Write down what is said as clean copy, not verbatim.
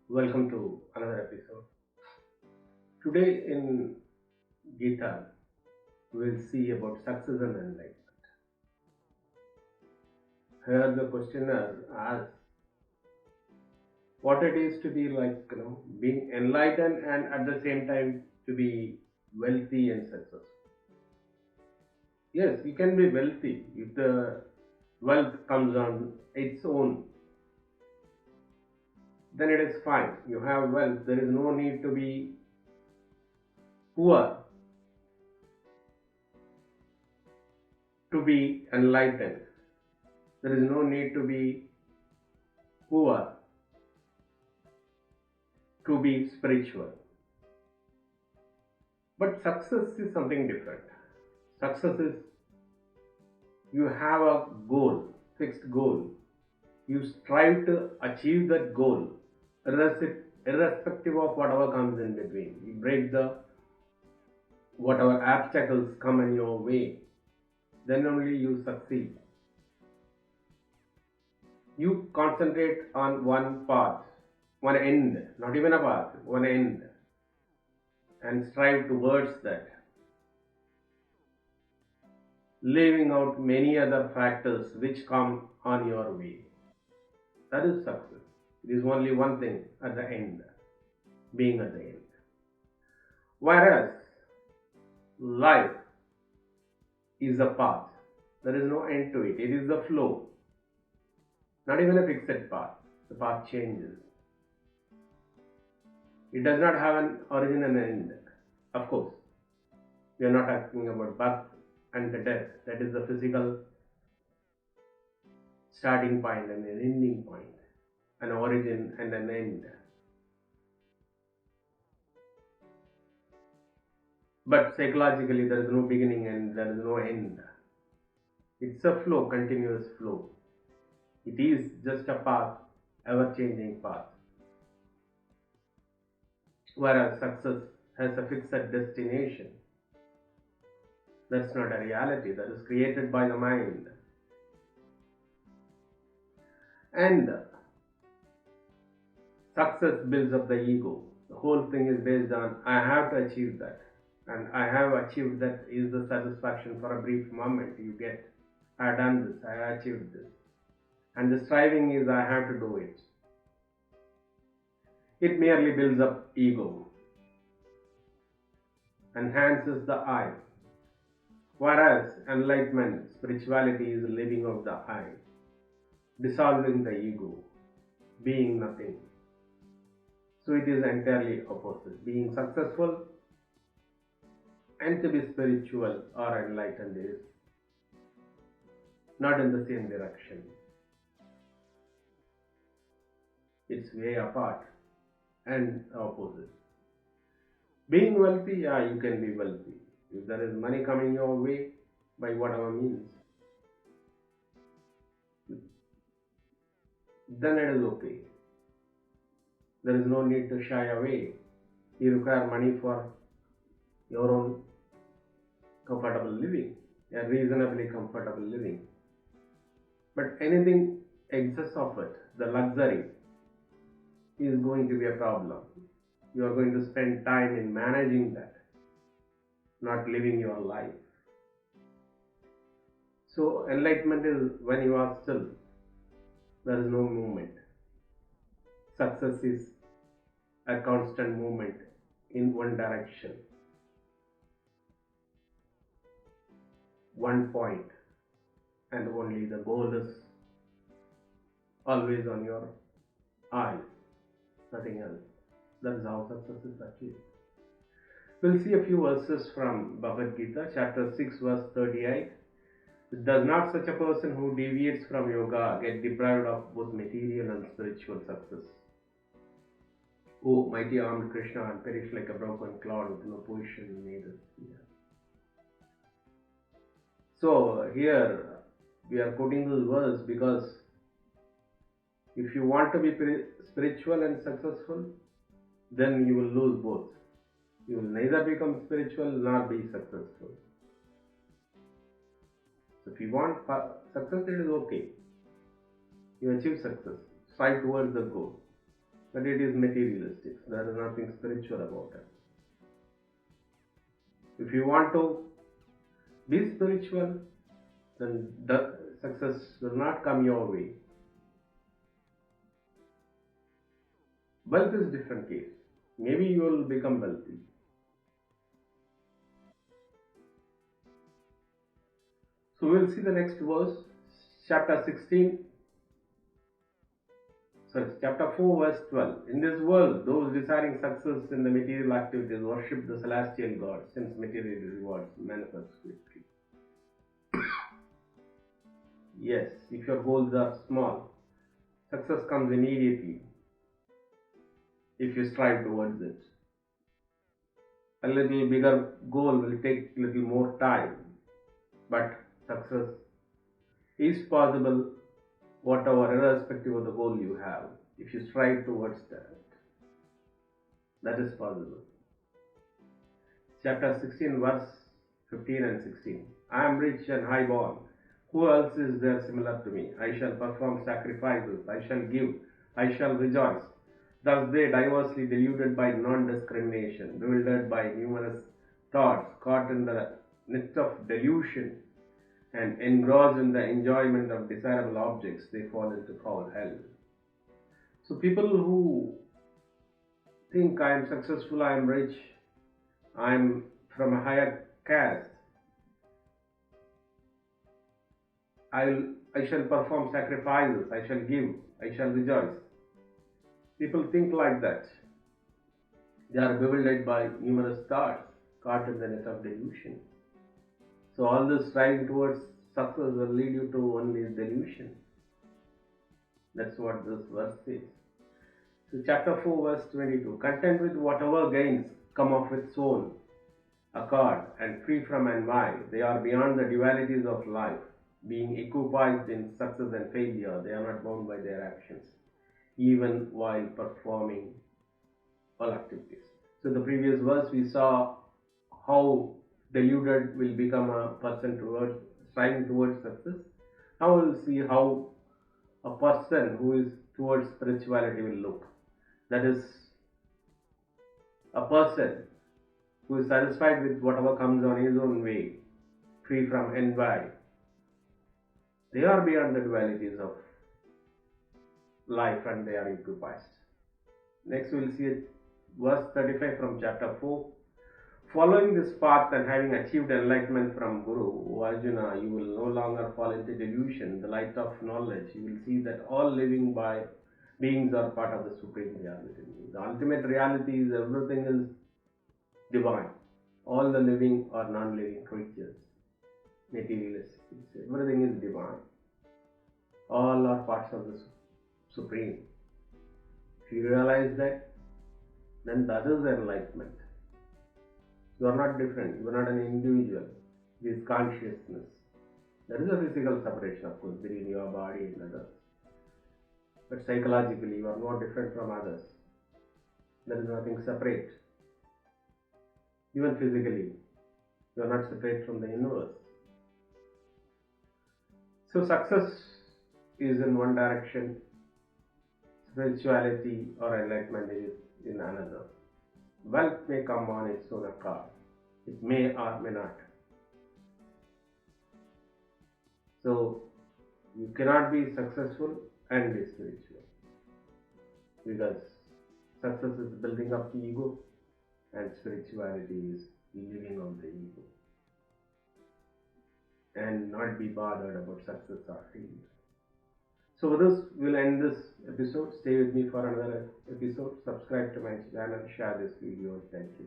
Welcome to another episode. Today in Gita, we'll see about success and enlightenment. Here the questioner asks what it is to be being enlightened and at the same time to be wealthy and successful. Yes, you can be wealthy if the wealth comes on its own, then it is fine. You have wealth, there is no need to be poor to be enlightened. There is no need to be poor to be spiritual. But success is something different. Success is you have a goal, fixed goal. You strive to achieve that goal, irrespective of whatever comes in between. You break the whatever obstacles come in your way, then only you succeed. You concentrate on one path, one end, not even a path, one end, and strive towards that, leaving out many other factors which come on your way. That is success. It is only one thing at the end, being at the end. Whereas life is a path. There is no end to it. It is the flow. Not even a fixed path. The path changes. It does not have an origin and end. Of course, we are not talking about birth and the death. That is the physical starting point and an ending point, an origin and an end. But psychologically, there is no beginning and there is no end. It's a flow, continuous flow. It is just a path, ever changing path. Whereas success has a fixed destination. That's not a reality, that is created by the mind. And success builds up the ego. The whole thing is based on I have to achieve that. And I have achieved that is the satisfaction for a brief moment you get. I have done this, I have achieved this. And the striving is I have to do it. It merely builds up ego, enhances the I. Whereas enlightenment, spirituality is living of the I, dissolving the ego, being nothing. So it is entirely opposite. Being successful and to be spiritual or enlightened is not in the same direction. It's way apart and opposite. Being wealthy, yeah, you can be wealthy. If there is money coming your way by whatever means, then it is okay. There is no need to shy away. You require money for your own comfortable living, a reasonably comfortable living. But anything excess of it, the luxury, is going to be a problem. You are going to spend time in managing that, not living your life. So enlightenment is when you are still, there is no movement. Success is a constant movement in one direction, one point, and only the goal is always on your eyes, nothing else. That is how success is achieved. We'll see a few verses from Bhagavad Gita, chapter 6, verse 38. Does not such a person who deviates from yoga get deprived of both material and spiritual success? O mighty armed Krishna, and perish like a broken cloud with no position neither. So here we are quoting this verse because if you want to be spiritual and successful, then you will lose both. You will neither become spiritual nor be successful. So if you want success, it is okay. You achieve success. Strive towards the goal. but it is materialistic. There is nothing spiritual about it. If you want to be spiritual, then the success will not come your way. Wealth is different case. Maybe you will become wealthy. So we will see the next verse, chapter 4 verse 12. In this world, those desiring success in the material activities worship the celestial gods, since material rewards manifest quickly. Yes, if your goals are small, success comes immediately if you strive towards it. A little bigger goal will take a little more time, but success is possible, whatever, irrespective of the goal you have. If you strive towards that is possible. Chapter 16 verse 15 and 16. I am rich and high born. Who else is there similar to me? I shall perform sacrifices. I shall give. I shall rejoice. Thus they, diversely deluded by non-discrimination, bewildered by numerous thoughts, caught in the net of delusion, and engrossed in the enjoyment of desirable objects, they fall into foul hell. So people who think I am successful, I am rich, I am from a higher caste, I shall perform sacrifices, I shall give, I shall rejoice. People think like that. They are bewildered by numerous thoughts, caught in the net of delusion. So all this striving towards success will lead you to only delusion. That's what this verse says. So chapter 4 verse 22. Content with whatever gains come of its own accord and free from envy, they are beyond the dualities of life. Being equipoised in success and failure, they are not bound by their actions, even while performing all activities. So the previous verse we saw how deluded will become a person towards striving towards success. Now we'll see how a person who is towards spirituality will look. That is a person who is satisfied with whatever comes on his own way, free from envy. They are beyond the dualities of life and they are equipoised. Next we will see verse 35 from chapter 4. Following this path and having achieved enlightenment from Guru, O Arjuna, you will no longer fall into delusion, the light of knowledge. You will see that all living beings are part of the Supreme Reality. The ultimate reality is everything is divine. All the living or non-living creatures, materialists, everything is divine. All are parts of the Supreme. If you realize that, then that is enlightenment. You are not different. You are not an individual. It is consciousness. There is a physical separation, of course, between your body and others. But psychologically, you are not different from others. There is nothing separate. Even physically, you are not separate from the universe. So success is in one direction. Spirituality or enlightenment is in another. Wealth may come on its own accord. It may or may not. So, you cannot be successful and be spiritual. Because success is building up the ego and spirituality is living on the ego. And not be bothered about success or failure. So with this, we'll end this episode. Stay with me for another episode. Subscribe to my channel. Share this video. Thank you.